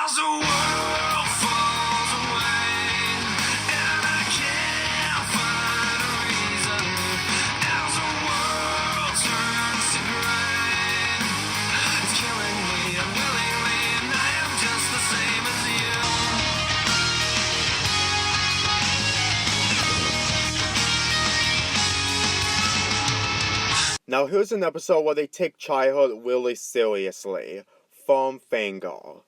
As the world falls away, and I can't find a reason. As the world turns to gray, it's killing me unwillingly, and I am just the same as you. Now here's an episode where they take childhood really seriously. Farm Fango.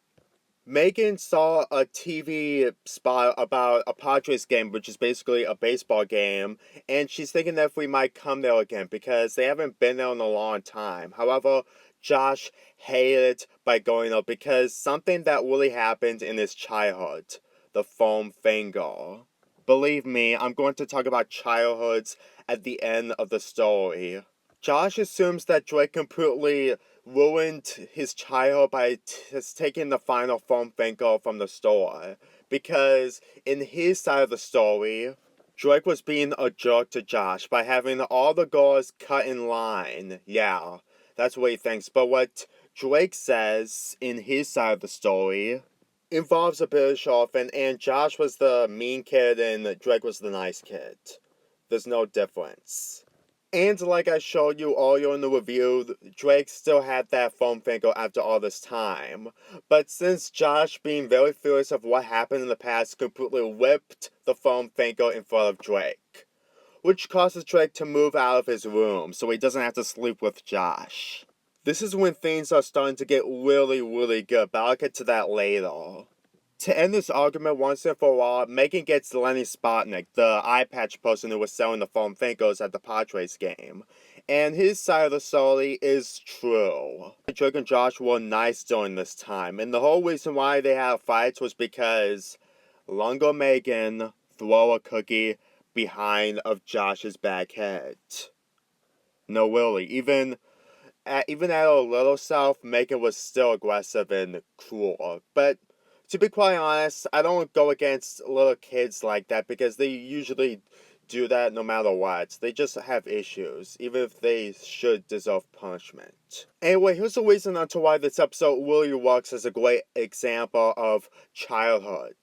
Megan saw a TV spot about a Padres game, which is basically a baseball game, and she's thinking that if we might come there again because they haven't been there in a long time. However, Josh hated by going there because something that really happened in his childhood. The Farm Fango. Believe me, I'm going to talk about childhoods at the end of the story. Josh assumes that Drake completely ruined his childhood by just taking the final Farm Fango from the store. Because in his side of the story, Drake was being a jerk to Josh by having all the girls cut in line. Yeah, that's what he thinks. But what Drake says in his side of the story involves a bit of shuffling, and Josh was the mean kid and Drake was the nice kid. There's no difference. And like I showed you earlier in the review, Drake still had that Farm Fango after all this time. But since Josh, being very furious of what happened in the past, completely whipped the Farm Fango in front of Drake. Which causes Drake to move out of his room so he doesn't have to sleep with Josh. This is when things are starting to get really, really good, but I'll get to that later. To end this argument once and for all, Megan gets Lenny Spotnick, the eye patch person who was selling the Farm Fangos at the Padres game. And his side of the story is true. Drake and Josh were nice during this time, and the whole reason why they had fights was because Lungo Megan threw a cookie behind of Josh's back head. No, really, even at her little self, Megan was still aggressive and cruel, but to be quite honest, I don't go against little kids like that because they usually do that no matter what. They just have issues, even if they should deserve punishment. Anyway, here's the reason onto why this episode really works as a great example of childhood.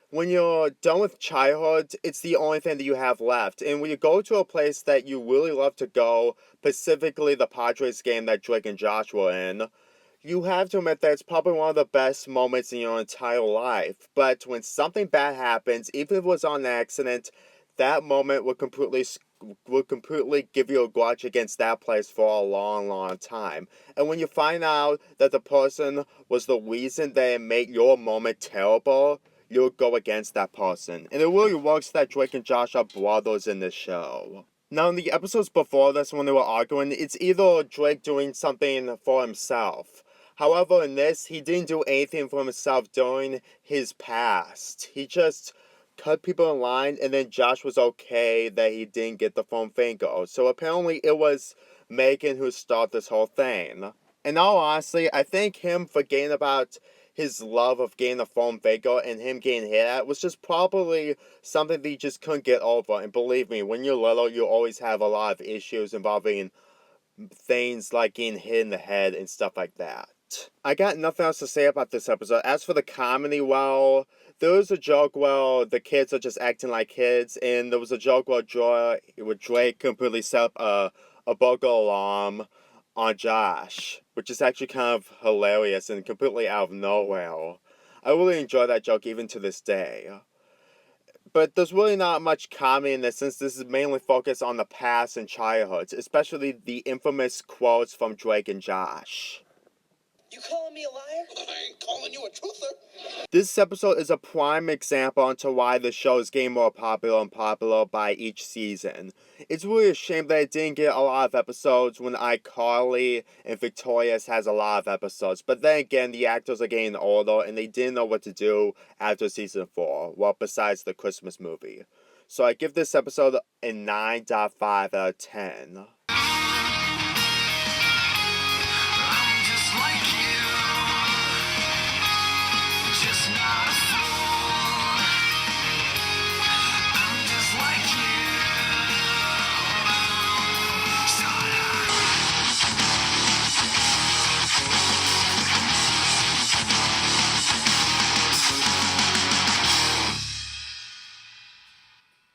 When you're done with childhood, it's the only thing that you have left. And when you go to a place that you really love to go, specifically the Padres game that Drake and Josh were in, you have to admit that it's probably one of the best moments in your entire life. But when something bad happens, even if it was on an accident, that moment would completely give you a grudge against that place for a long, long time. And when you find out that the person was the reason that it made your moment terrible, you'll go against that person. And it really works that Drake and Josh are brothers in this show. Now, in the episodes before this, when they were arguing, it's either Drake doing something for himself. However, in this, he didn't do anything for himself during his past. He just cut people in line, and then Josh was okay that he didn't get the Farm Fango. So apparently it was Megan who started this whole thing. And all honestly, I think him forgetting about his love of getting the Farm Fango and him getting hit at was just probably something that he just couldn't get over. And believe me, when you're little, you always have a lot of issues involving things like getting hit in the head and stuff like that. I got nothing else to say about this episode. As for the comedy, well, there was a joke where the kids are just acting like kids, and there was a joke where Drake completely set up a burglar alarm on Josh, which is actually kind of hilarious and completely out of nowhere. I really enjoy that joke even to this day. But there's really not much comedy in this since this is mainly focused on the past and childhoods, especially the infamous quotes from Drake and Josh. You calling me a liar? I ain't calling you a truther. This episode is a prime example onto why the show is getting more popular and popular by each season. It's really a shame that it didn't get a lot of episodes when iCarly and Victorious has a lot of episodes. But then again, the actors are getting older and they didn't know what to do after season 4. Well, besides the Christmas movie. So I give this episode a 9.5 out of 10.